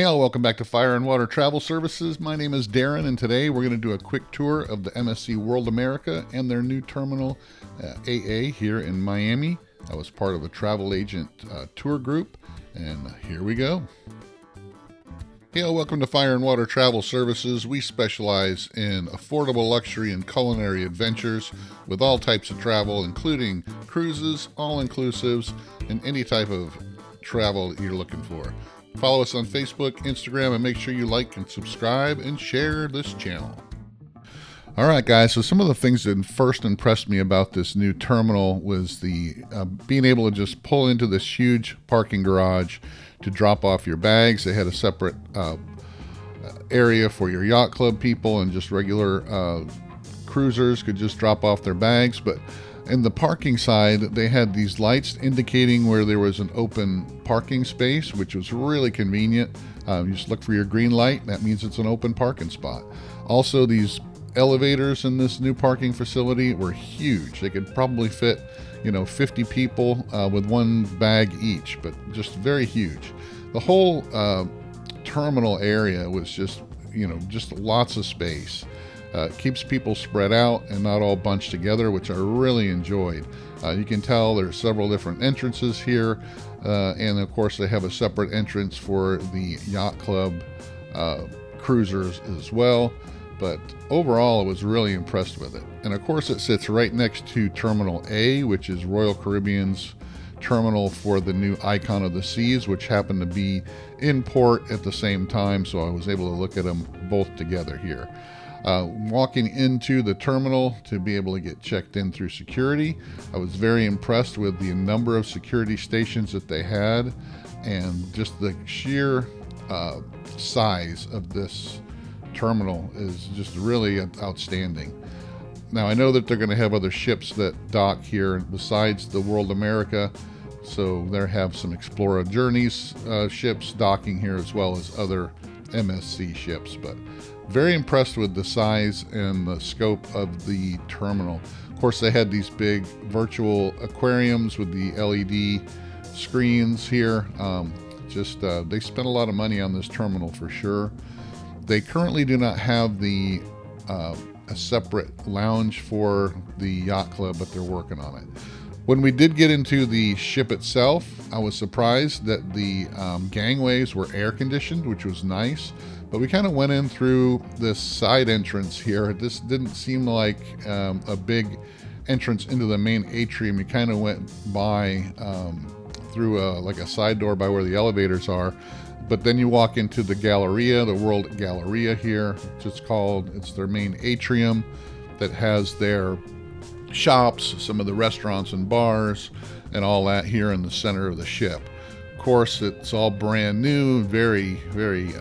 Hey all, welcome back to Fire and Water Travel Services. My name is Darren, and today we're going to do a quick tour of the MSC World America and their new terminal AA here in Miami. I was part of a travel agent tour group, and here we go. Hey all, welcome to Fire and Water Travel Services. We specialize in affordable luxury and culinary adventures with all types of travel, including cruises, all-inclusives, and any type of travel that you're looking for. Follow us on Facebook, Instagram, and make sure you like and subscribe and share this channel. All right, guys, so some of the things that first impressed me about this new terminal was the being able to just pull into this huge parking garage to drop off your bags. They had a separate area for your yacht club people, and just regular cruisers could just drop off their bags. But in the parking side, they had these lights indicating where there was an open parking space, which was really convenient. You just look for your green light, that means it's an open parking spot. Also, these elevators in this new parking facility were huge. They could probably fit 50 people with one bag each, but just very huge. The whole terminal area was just lots of space. Keeps people spread out and not all bunched together, which I really enjoyed. You can tell there's several different entrances here, and of course they have a separate entrance for the yacht club cruisers as well. But overall, I was really impressed with it. And of course, it sits right next to Terminal A, which is Royal Caribbean's terminal for the new Icon of the Seas, which happened to be in port at the same time, so I was able to look at them both together here. Walking into the terminal to be able to get checked in through security, I was very impressed with the number of security stations that they had, and just the sheer size of this terminal is just really outstanding. Now, I know that they're going to have other ships that dock here besides the World America, so they have some Explorer Journeys ships docking here, as well as other MSC ships. But very impressed with the size and the scope of the terminal. Of course, they had these big virtual aquariums with the LED screens here. They spent a lot of money on this terminal for sure. They currently do not have a separate lounge for the yacht club, but they're working on it. When we did get into the ship itself, I was surprised that the gangways were air conditioned, which was nice. But we kind of went in through this side entrance here. This didn't seem like a big entrance into the main atrium. You kind of went by through a side door by where the elevators are. But then you walk into the galleria, the World Galleria here, which it's called. It's their main atrium that has their shops, some of the restaurants and bars, and all that here in the center of the ship. Of course, it's all brand new, very, very,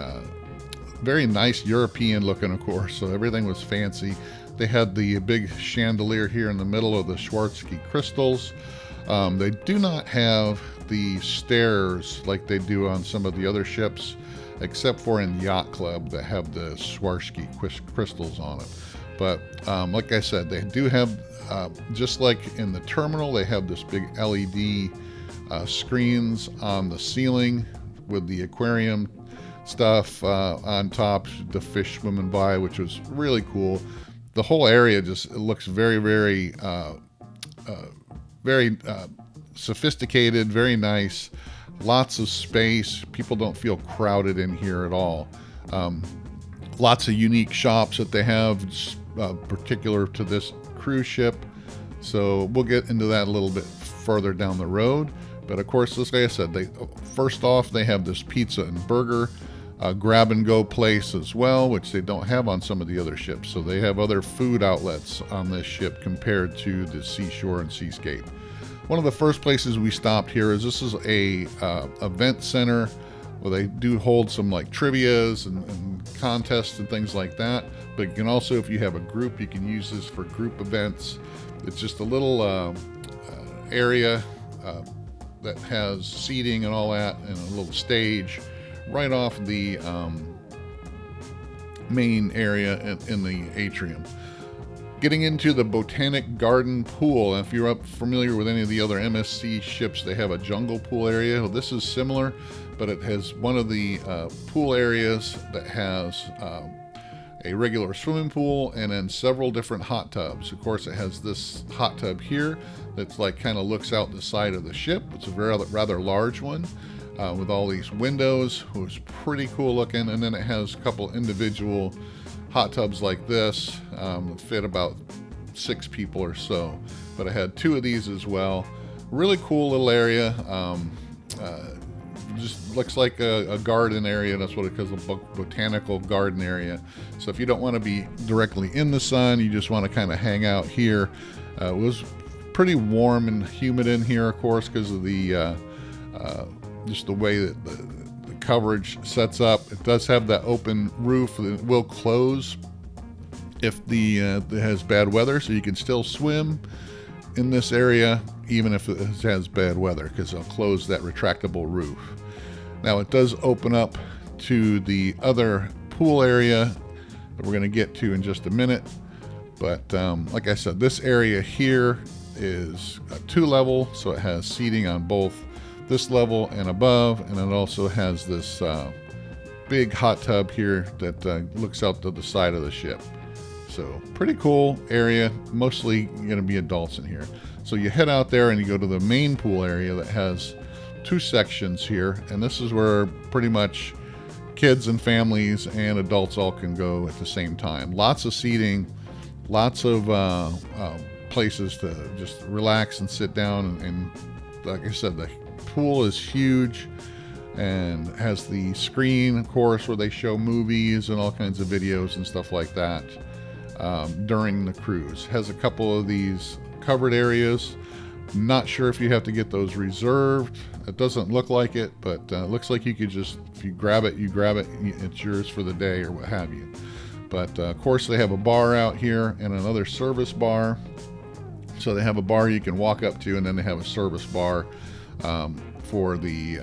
very nice European looking, of course. So everything was fancy. They had the big chandelier here in the middle of the Swarovski crystals. They do not have the stairs like they do on some of the other ships, except for in Yacht Club that have the Swarovski crystals on it. But like I said, they do have, just like in the terminal, they have this big LED screens on the ceiling with the aquarium stuff on top, the fish swimming by, which was really cool. The whole area just looks very, very sophisticated, very nice, lots of space. People don't feel crowded in here at all. Lots of unique shops that they have, particular to this cruise ship. So we'll get into that a little bit further down the road. But of course, like I said, first off, they have this pizza and burger grab and go place as well, which they don't have on some of the other ships. So they have other food outlets on this ship compared to the Seashore and Seascape. One of the first places we stopped here is this is a event center where they do hold some like trivias and contests and things like that. But you can also, if you have a group, you can use this for group events. It's just a little area that has seating and all that, and a little stage right off the main area in the atrium. Getting into the Botanic Garden pool. If you're familiar with any of the other MSC ships, they have a jungle pool area. Well, this is similar, but it has one of the pool areas that has a regular swimming pool and then several different hot tubs. Of course, it has this hot tub here that's like kind of looks out the side of the ship. It's a rather large one with all these windows. It was pretty cool looking. And then it has a couple individual hot tubs like this that fit about 6 people or so. But I had 2 of these as well. Really cool little area. Just looks like a garden area. That's what it is, a botanical garden area. So if you don't want to be directly in the sun, you just want to kind of hang out here. It was pretty warm and humid in here, of course, because of the just the way that the coverage sets up. It does have that open roof that will close if it has bad weather, so you can still swim in this area even if it has bad weather, because they'll close that retractable roof. Now it does open up to the other pool area that we're going to get to in just a minute. But like I said, this area here is 2-level, so it has seating on both this level and above, and it also has this big hot tub here that looks out to the side of the ship. So pretty cool area, mostly going to be adults in here. So you head out there and you go to the main pool area that has 2 sections here, and this is where pretty much kids and families and adults all can go at the same time. Lots of seating, lots of places to just relax and sit down, and like I said, the pool is huge and has the screen, of course, where they show movies and all kinds of videos and stuff like that during the cruise. Has a couple of these covered areas. Not sure if you have to get those reserved. It doesn't look like it, but it looks like you could just, if you grab it, it's yours for the day or what have you. But of course they have a bar out here and another service bar. So they have a bar you can walk up to, and then they have a service bar for the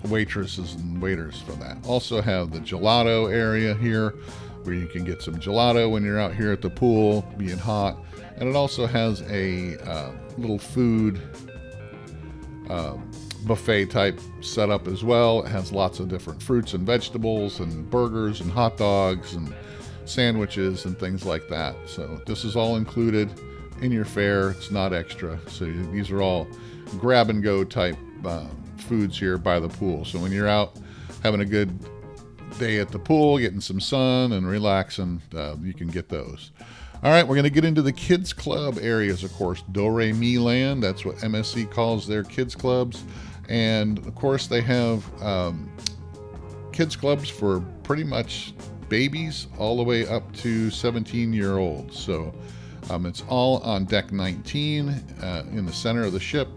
waitresses and waiters for that. Also have the gelato area here where you can get some gelato when you're out here at the pool being hot. And it also has a little food buffet type setup as well. It has lots of different fruits and vegetables and burgers and hot dogs and sandwiches and things like that. So this is all included in your fare. It's not extra. So these are all grab and go type foods here by the pool. So when you're out having a good day at the pool, getting some sun and relaxing, you can get those. All right, we're going to get into the kids club areas, of course. Do-Re-Mi Land, that's what MSC calls their kids clubs. And of course they have kids clubs for pretty much babies all the way up to 17-year-olds. So it's all on deck 19 in the center of the ship,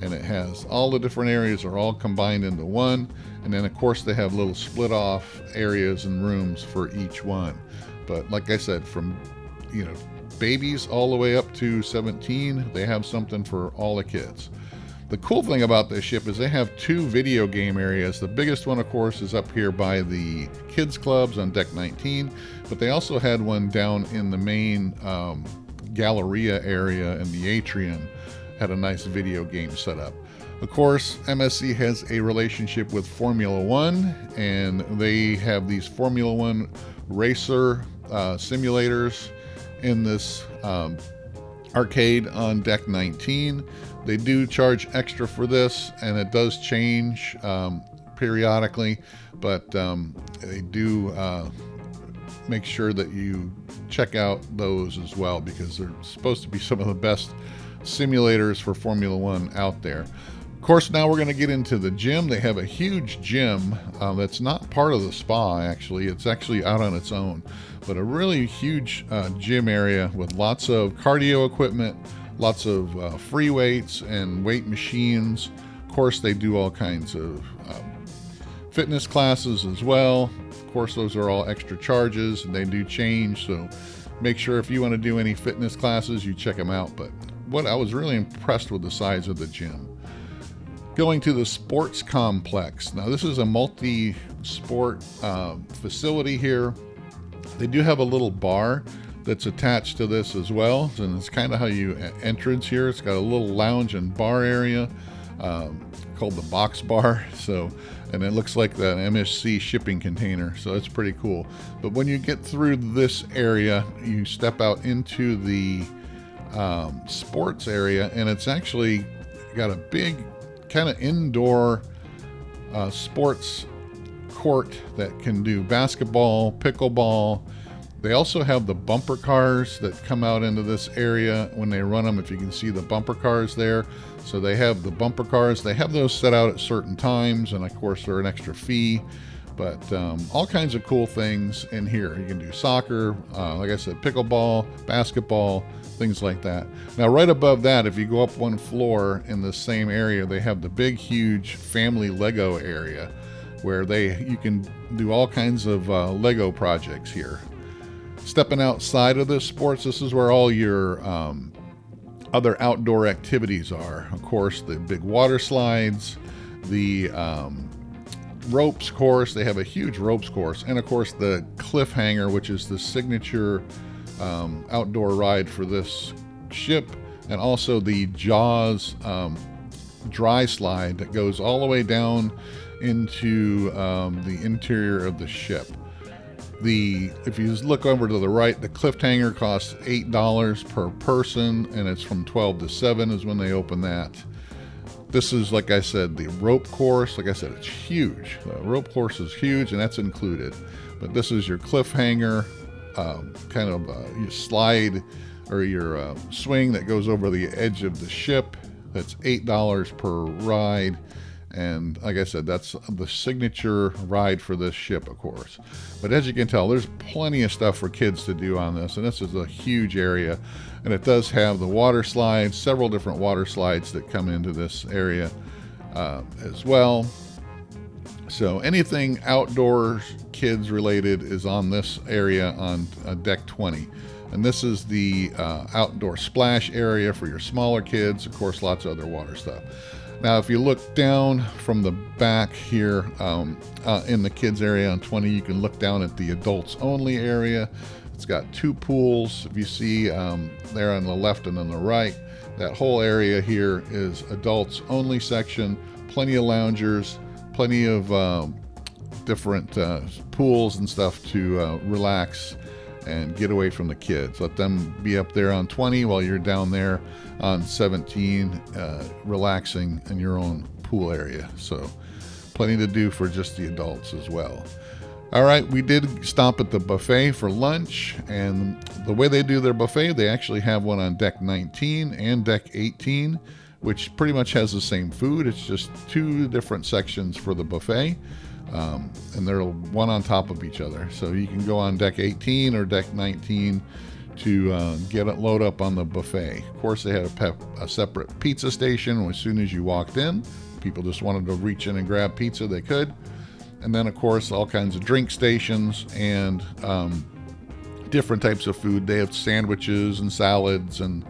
and it has all the different areas are all combined into one. And then of course they have little split off areas and rooms for each one. But like I said, from babies all the way up to 17, they have something for all the kids. The cool thing about this ship is they have 2 video game areas. The biggest one, of course, is up here by the kids clubs on deck 19, but they also had one down in the main galleria area in the atrium. Had a nice video game setup. Of course, MSC has a relationship with Formula One, and they have these Formula One racer simulators in this arcade on deck 19. They do charge extra for this, and it does change periodically, but they do make sure that you check out those as well, because they're supposed to be some of the best simulators for Formula One out there. Of course, now we're going to get into the gym. They have a huge gym that's not part of the spa, actually. It's actually out on its own, but a really huge gym area with lots of cardio equipment, lots of free weights and weight machines. Of course, they do all kinds of fitness classes as well. Of course, those are all extra charges, and they do change, so make sure if you want to do any fitness classes, you check them out. But I was really impressed with the size of the gym. Going to the sports complex. Now this is a multi-sport facility here. They do have a little bar that's attached to this as well, and it's kind of how you entrance here. It's got a little lounge and bar area called the box bar. So, and it looks like the MSC shipping container, so it's pretty cool. But when you get through this area, you step out into the sports area, and it's actually got a big kind of indoor sports court that can do basketball, pickleball. They also have the bumper cars that come out into this area when they run them, if you can see the bumper cars there. So they have the bumper cars. They have those set out at certain times, and of course they're an extra fee. But all kinds of cool things in here. You can do soccer, like I said, pickleball, basketball, things like that. Now right above that, if you go up one floor in the same area, they have the big, huge family Lego area where you can do all kinds of Lego projects here. Stepping outside of this sports, this is where all your other outdoor activities are. Of course, the big water slides, the ropes course. They have a huge ropes course, and of course the cliffhanger, which is the signature outdoor ride for this ship, and also the Jaws dry slide that goes all the way down into the interior of the ship. If you just look over to the right, the cliffhanger costs $8 per person, and it's from 12 to 7 is when they open that. This is, like I said, the rope course. Like I said, it's huge. The rope course is huge, and that's included. But this is your cliffhanger, kind of your slide or your swing that goes over the edge of the ship. That's $8 per ride. And like I said, that's the signature ride for this ship, of course. But as you can tell, there's plenty of stuff for kids to do on this, and this is a huge area. And it does have the water slides, several different water slides that come into this area as well. So anything outdoors, kids related, is on this area on deck 20. And this is the outdoor splash area for your smaller kids. Of course, lots of other water stuff. Now, if you look down from the back here in the kids area on 20, you can look down at the adults only area. It's got 2 pools. If you see there on the left and on the right, that whole area here is adults only section. Plenty of loungers, plenty of different pools and stuff to relax and get away from the kids. Let them be up there on 20 while you're down there on 17 relaxing in your own pool area. So plenty to do for just the adults as well. All right, we did stop at the buffet for lunch, and the way they do their buffet, they actually have one on deck 19 and deck 18, which pretty much has the same food. It's just 2 different sections for the buffet. And they're one on top of each other. So you can go on deck 18 or deck 19 to load up on the buffet. Of course, they had a separate pizza station as soon as you walked in. People just wanted to reach in and grab pizza, they could. And then, of course, all kinds of drink stations and different types of food. They have sandwiches and salads and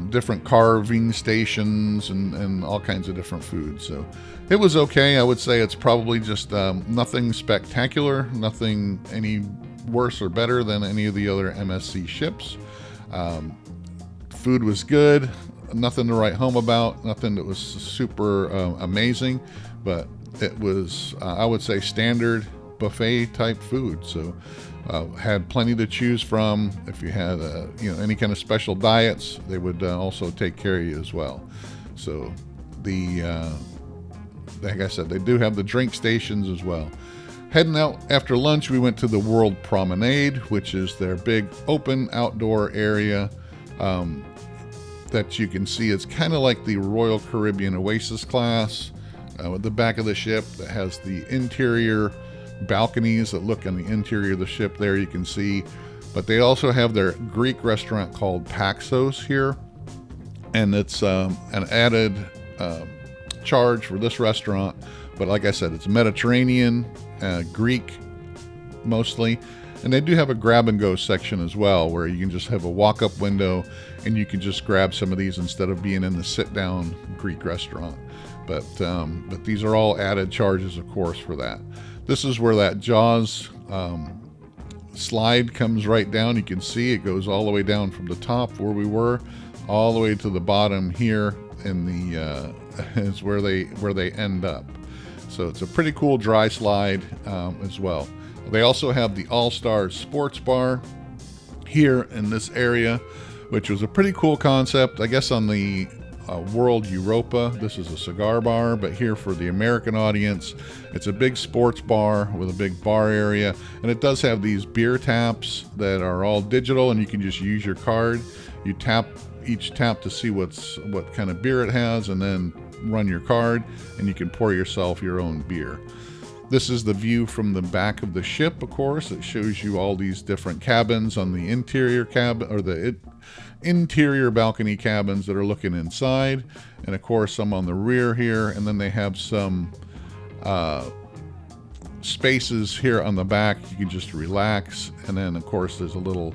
different carving stations and all kinds of different foods. So it was okay. I would say it's probably just nothing spectacular, nothing any worse or better than any of the other MSC ships. Food was good, nothing to write home about, nothing that was super amazing, but it was, I would say, standard buffet type food. So had plenty to choose from. If you had any kind of special diets, they would also take care of you as well. So like I said, they do have the drink stations as well. Heading out after lunch, we went to the World Promenade, which is their big open outdoor area that you can see. It's kind of like the Royal Caribbean Oasis class with the back of the ship that has the interior balconies that look on the interior of the ship there, you can see. But they also have their Greek restaurant called Paxos here, and it's an added charge for this restaurant. But like I said, it's Mediterranean, Greek mostly, and they do have a grab and go section as well, where you can just have a walk-up window and you can just grab some of these instead of being in the sit-down Greek restaurant. But these are all added charges, of course, for that. This is where that Jaws slide comes right down. You can see it goes all the way down from the top where we were, all the way to the bottom here in the is where they end up. So it's a pretty cool dry slide as well. They also have the All-Star Sports Bar here in this area, which was a pretty cool concept. I guess on the World Europa, this is a cigar bar, but here for the American audience, it's a big sports bar with a big bar area, and it does have these beer taps that are all digital, and you can just use your card. You tap each tap to see what kind of beer it has, and then run your card, and you can pour yourself your own beer. This is the view from the back of the ship, of course. It shows you all these different cabins on the interior cabin, or the interior balcony cabins that are looking inside, and of course some on the rear here, and then they have some spaces here on the back you can just relax, and then of course there's a little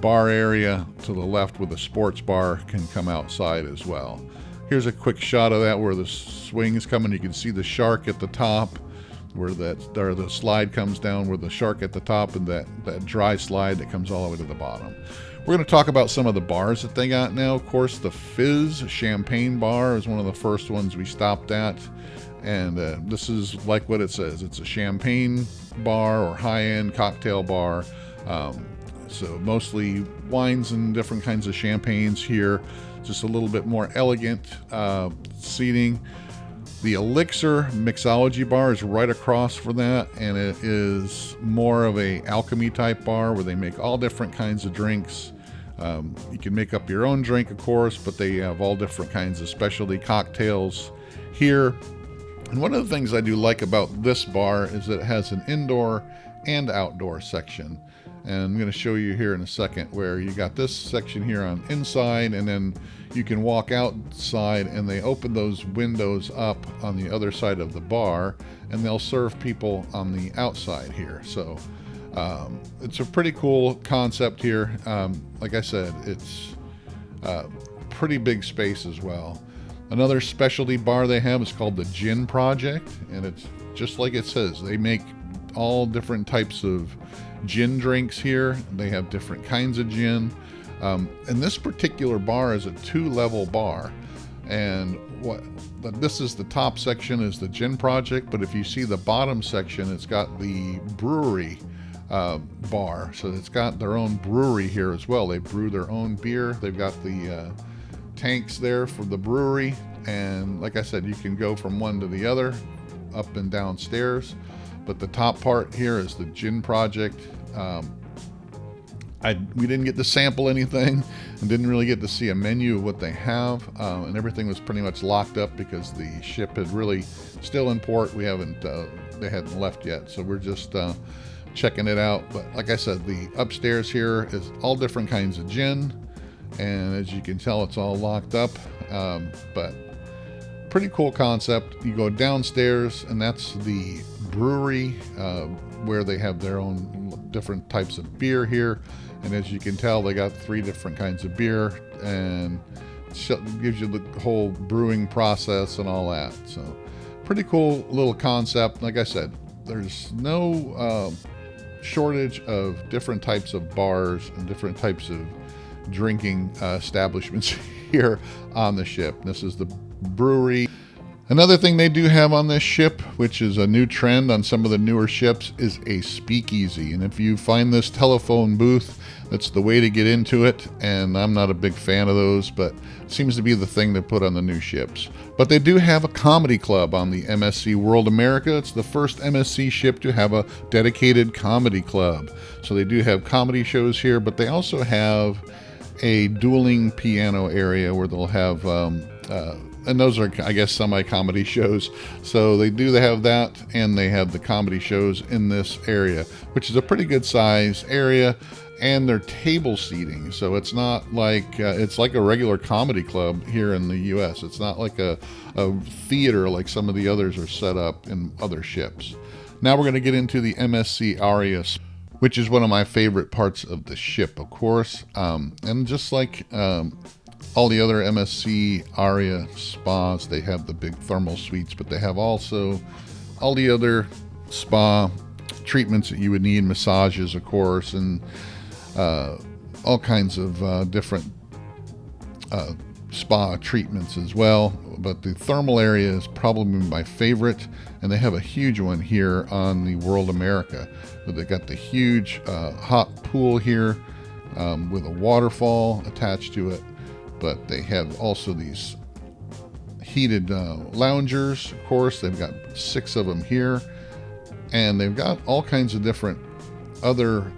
bar area to the left where the sports bar can come outside as well. Here's a quick shot of that where the swing's coming. You can see the shark at the top where the slide comes down, where the shark at the top, and that dry slide that comes all the way to the bottom. We're going to talk about some of the bars that they got now. Of course, the Fizz Champagne Bar is one of the first ones we stopped at. And this is like what it says. It's a champagne bar or high-end cocktail bar. So mostly wines and different kinds of champagnes here. Just a little bit more elegant seating. The Elixir Mixology Bar is right across from that, and it is more of a alchemy type bar where they make all different kinds of drinks. You can make up your own drink, of course, but they have all different kinds of specialty cocktails here. And one of the things I do like about this bar is that it has an indoor and outdoor section. And I'm going to show you here in a second where you got this section here on inside, and then you can walk outside, and they open those windows up on the other side of the bar, and they'll serve people on the outside here. So it's a pretty cool concept here. Like I said, it's pretty big space as well. Another specialty bar they have is called the Gin Project, and it's just like it says. They make all different types of gin drinks here. They have different kinds of gin. And this particular bar is a 2-level bar. And this is the top section is the Gin Project, but if you see the bottom section, it's got the brewery bar. So it's got their own brewery here as well. They brew their own beer. They've got the tanks there for the brewery. And like I said, you can go from one to the other, up and down stairs. But the top part here is the Gin Project. We didn't get to sample anything and didn't really get to see a menu of what they have. And everything was pretty much locked up because the ship had really still in port. They hadn't left yet. So we're just checking it out. But like I said, the upstairs here is all different kinds of gin. And as you can tell, it's all locked up. But pretty cool concept. You go downstairs, and that's the brewery where they have their own different types of beer here. And as you can tell, they got 3 different kinds of beer, and it gives you the whole brewing process and all that. So pretty cool little concept. Like I said, there's no shortage of different types of bars and different types of drinking establishments here on the ship. This is the brewery. Another thing they do have on this ship, which is a new trend on some of the newer ships, is a speakeasy. And if you find this telephone booth, that's the way to get into it. And I'm not a big fan of those, but it seems to be the thing to put on the new ships. But they do have a comedy club on the MSC World America. It's the first MSC ship to have a dedicated comedy club. So they do have comedy shows here, but they also have a dueling piano area where they'll have and those are, I guess, semi-comedy shows. So they have that, and they have the comedy shows in this area, which is a pretty good size area, and they're table seating. So it's not like, it's like a regular comedy club here in the U.S. It's not like a theater like some of the others are set up in other ships. Now we're going to get into the MSC Aria, which is one of my favorite parts of the ship, of course. And just like all the other MSC Aria spas, they have the big thermal suites, but they have also all the other spa treatments that you would need, massages, of course, and all kinds of different spa treatments as well. But the thermal area is probably my favorite, and they have a huge one here on the World America. But they got the huge hot pool here with a waterfall attached to it. But they have also these heated loungers, of course. They've got 6 of them here, and they've got all kinds of different other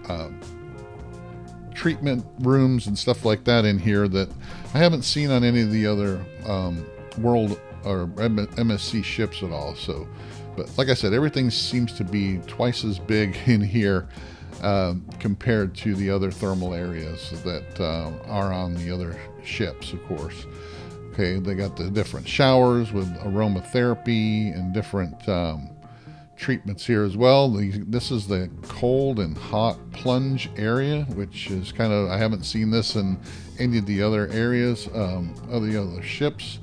treatment rooms and stuff like that in here that I haven't seen on any of the other World or MSC ships at all. So, but like I said, everything seems to be twice as big in here compared to the other thermal areas that are on the other ships, of course. Okay, they got the different showers with aromatherapy and different treatments here as well. This is the cold and hot plunge area, which is kind of, I haven't seen this in any of the other areas of the other ships.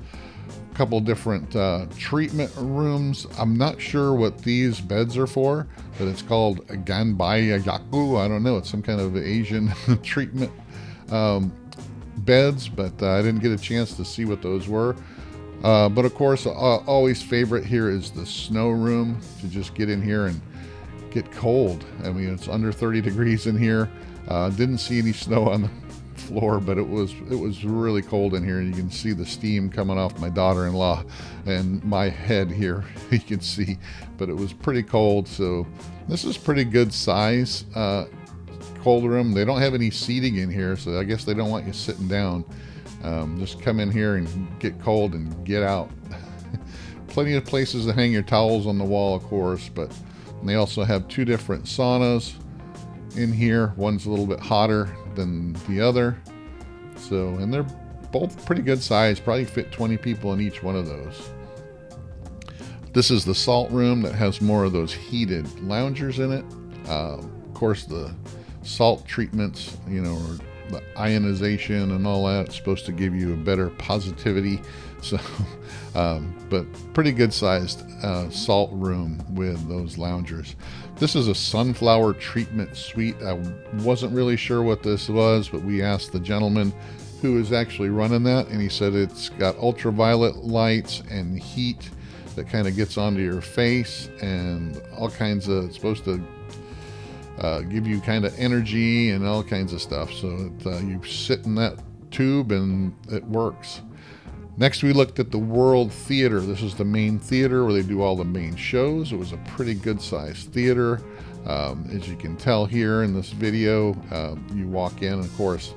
A couple different treatment rooms. I'm not sure what these beds are for, but it's called Ganbaya Yaku. I don't know, it's some kind of Asian treatment beds, but I didn't get a chance to see what those were. But of course, always favorite here is the snow room, to just get in here and get cold. I mean, it's under 30 degrees in here. Didn't see any snow on the floor, but it was really cold in here, and you can see the steam coming off my daughter-in-law and my head here. You can see, but it was pretty cold. So this is pretty good size cold room. They don't have any seating in here, so I guess they don't want you sitting down. Just come in here and get cold and get out. Plenty of places to hang your towels on the wall, of course, but they also have 2 different saunas in here. One's a little bit hotter than the other. So, and they're both pretty good size, probably fit 20 people in each one of those. This is the salt room that has more of those heated loungers in it. Of course, the salt treatments, you know, or the ionization and all that, it's supposed to give you a better positivity. So but pretty good sized salt room with those loungers. This is a sunflower treatment suite. I wasn't really sure what this was, but we asked the gentleman who is actually running that, and he said it's got ultraviolet lights and heat that kind of gets onto your face, and all kinds of, it's supposed to give you kind of energy and all kinds of stuff. So you sit in that tube and it works. Next, we looked at the World Theater. This is the main theater where they do all the main shows. It was a pretty good sized theater. As you can tell here in this video, you walk in, of course,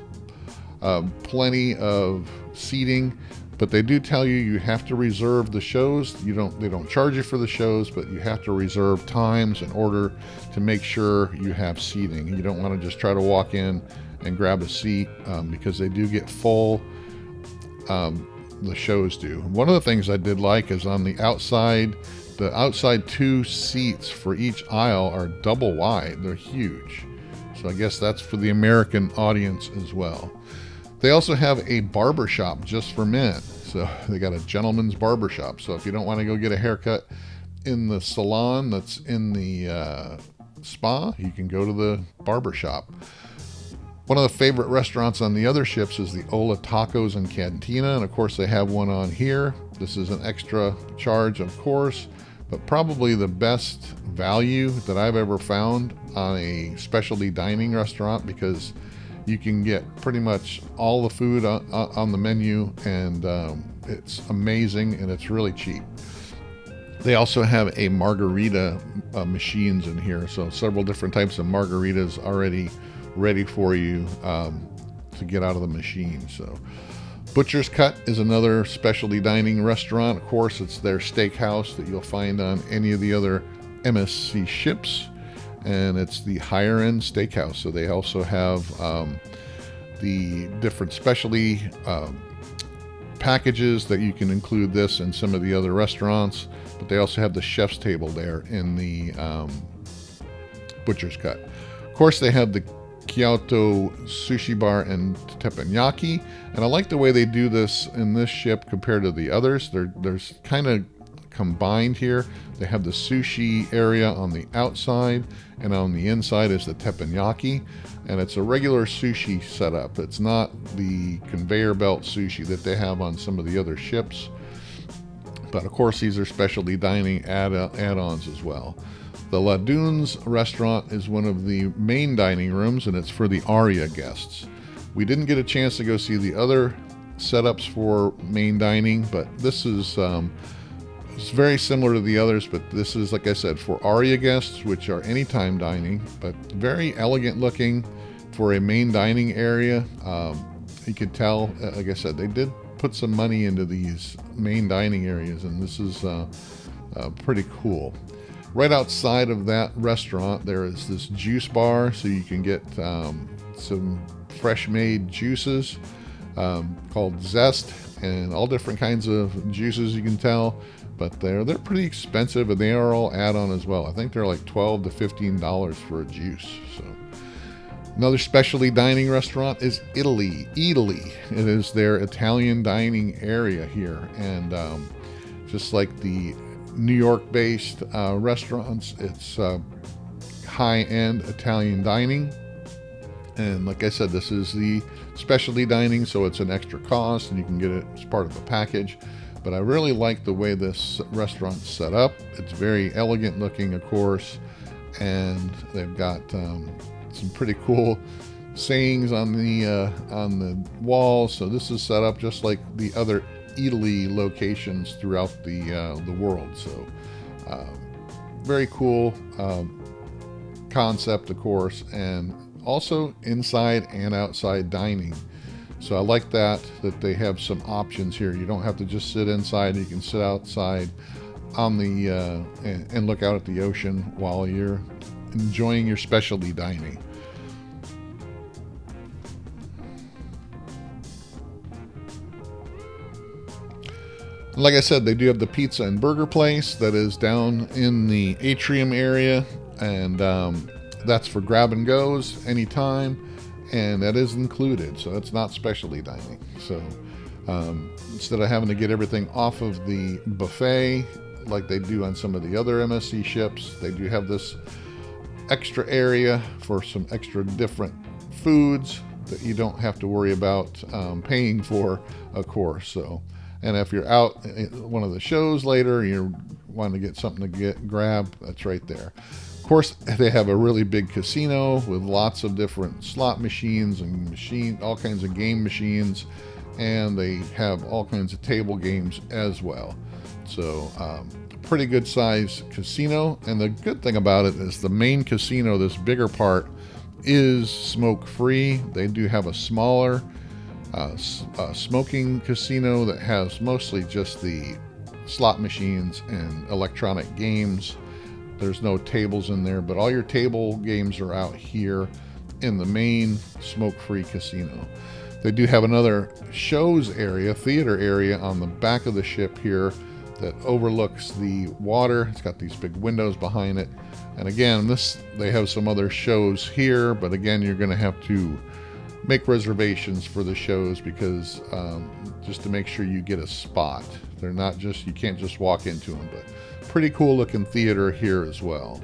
plenty of seating, but they do tell you have to reserve the shows. They don't charge you for the shows, but you have to reserve times in order to make sure you have seating. You don't want to just try to walk in and grab a seat because they do get full. The shows do. One of the things I did like is on the outside 2 seats for each aisle are double wide. They're huge. So I guess that's for the American audience as well. They also have a barber shop just for men. So they got a gentleman's barber shop. So if you don't want to go get a haircut in the salon that's in the spa, you can go to the barber shop. One of the favorite restaurants on the other ships is the Ola Tacos and Cantina, and of course they have one on here. This is an extra charge, of course, but probably the best value that I've ever found on a specialty dining restaurant, because you can get pretty much all the food on the menu, and it's amazing, and it's really cheap. They also have a margarita machines in here, so several different types of margaritas already ready for you to get out of the machine. So Butcher's Cut is another specialty dining restaurant. Of course, it's their steakhouse that you'll find on any of the other MSC ships, and it's the higher end steakhouse. So they also have the different specialty packages that you can include this in some of the other restaurants, but they also have the chef's table there in the Butcher's Cut. Of course, they have the Kyoto Sushi Bar and Teppanyaki, and I like the way they do this in this ship compared to the others. There's kind of combined here. They have the sushi area on the outside, and on the inside is the teppanyaki, and it's a regular sushi setup. It's not the conveyor belt sushi that they have on some of the other ships, but of course these are specialty dining add-ons as well. The Ladunes restaurant is one of the main dining rooms, and it's for the Aria guests. We didn't get a chance to go see the other setups for main dining, but this is it's very similar to the others, but this is, like I said, for Aria guests, which are anytime dining, but very elegant looking for a main dining area. You could tell, like I said, they did put some money into these main dining areas, and this is pretty cool. Right outside of that restaurant, there is this juice bar, so you can get some fresh made juices called Zest, and all different kinds of juices, you can tell, but they're pretty expensive, and they are all add-on as well. I think they're like $12 to $15 for a juice. So another specialty dining restaurant is Italy. It is their Italian dining area here, and just like the New York-based restaurants, it's high-end Italian dining. And like I said, this is the specialty dining, so it's an extra cost, and you can get it as part of the package. But I really like the way this restaurant's set up. It's very elegant looking, of course, and they've got some pretty cool sayings on the walls. So this is set up just like the other Italy locations throughout the world. So very cool concept, of course, and also inside and outside dining. So I like that they have some options here. You don't have to just sit inside. You can sit outside on the and look out at the ocean while you're enjoying your specialty dining. Like I said, they do have the pizza and burger place that is down in the atrium area, and that's for grab and goes anytime, and that is included, so it's not specialty dining. So instead of having to get everything off of the buffet like they do on some of the other MSC ships, they do have this extra area for some extra different foods that you don't have to worry about paying for, of course. So, and if you're out at one of the shows later, you're wanting to get something to grab, that's right there. Of course, they have a really big casino with lots of different slot machines and all kinds of game machines, and they have all kinds of table games as well. So pretty good size casino, and the good thing about it is the main casino, this bigger part, is smoke free. They do have a smaller smoking casino that has mostly just the slot machines and electronic games. There's no tables in there, but all your table games are out here in the main smoke-free casino. They do have another shows area, theater area on the back of the ship here that overlooks the water. It's got these big windows behind it. And again, they have some other shows here, but again, you're going to have to make reservations for the shows because just to make sure you get a spot. They're not just, you can't just walk into them, but pretty cool looking theater here as well.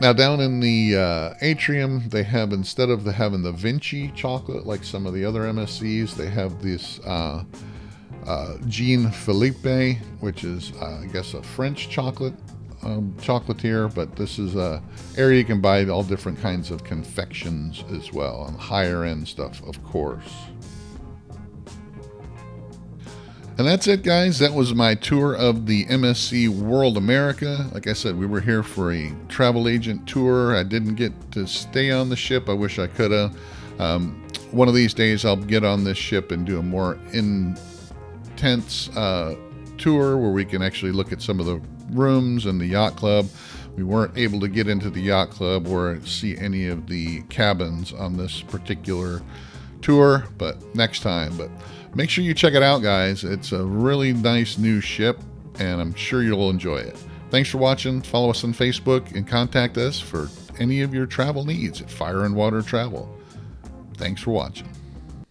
Now down in the atrium, they have, instead of having the Vinci chocolate like some of the other MSCs, they have this Jean Philippe, which is I guess a French chocolatier, but this is a area you can buy all different kinds of confections as well, and higher end stuff, of course. And that's it, guys. That was my tour of the MSC World America. Like I said, we were here for a travel agent tour. I didn't get to stay on the ship. I wish I could have. One of these days I'll get on this ship and do a more intense tour where we can actually look at some of the rooms and the yacht club. We weren't able to get into the yacht club or see any of the cabins on this particular tour, but next time. But make sure you check it out, guys. It's a really nice new ship, and I'm sure you'll enjoy it. Thanks for watching. Follow us on Facebook and contact us for any of your travel needs at Fire and Water Travel. Thanks for watching.